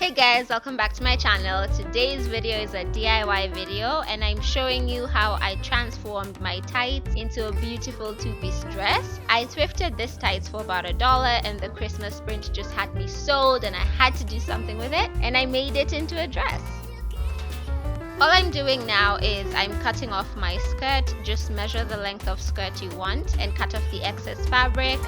Hey guys, welcome back to my channel. Today's video is a DIY video and I'm showing you how I transformed my tights into a beautiful two-piece dress. I thrifted this tights for about $1 and the Christmas print just had me sold and I had to do something with it and I made it into a dress. All I'm doing now is I'm cutting off my skirt. Just measure the length of skirt you want and cut off the excess fabric.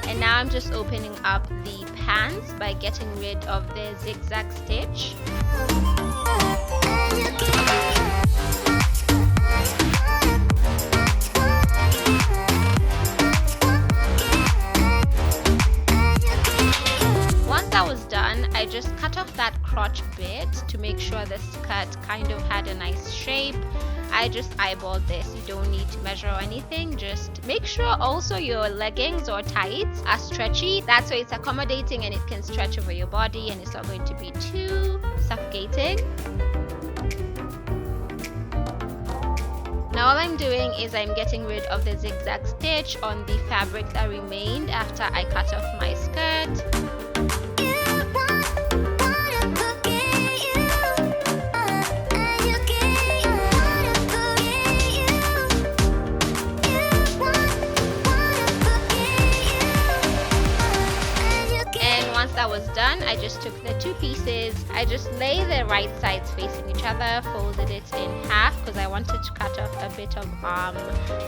And now I'm just opening up the pants by getting rid of the zigzag stitch. Once that was done, I just cut off that crotch bit to make sure the skirt kind of had a nice shape. I just eyeballed this. You don't need to measure or anything. Just make sure also your leggings or tights are stretchy. That's why it's accommodating and it can stretch over your body and it's not going to be too suffocating. Now all I'm doing is I'm getting rid of the zigzag stitch on the fabric that remained after I cut off my skirt. Once that was done, I just took the two pieces. I just lay the right sides facing each other, folded it in half because I wanted to cut off a bit of arm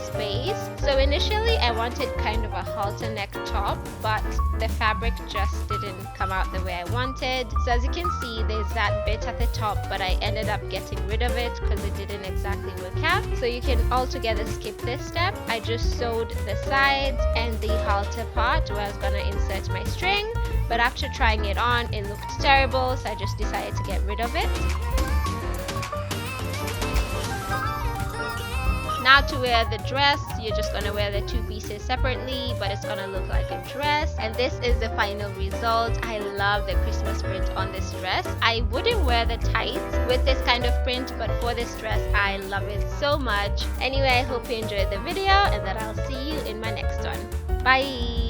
space. So initially I wanted kind of a halter neck top, but the fabric just didn't come out the way I wanted. So as you can see, there's that bit at the top, but I ended up getting rid of it because it didn't exactly work out. So you can altogether skip this step. I just sewed the sides and the halter part where I was gonna insert my string. But after trying it on, it looked terrible, so I just decided to get rid of it. Now to wear the dress, you're just going to wear the two pieces separately, but it's going to look like a dress. And this is the final result. I love the Christmas print on this dress. I wouldn't wear the tights with this kind of print, but for this dress, I love it so much. Anyway, I hope you enjoyed the video and that I'll see you in my next one. Bye!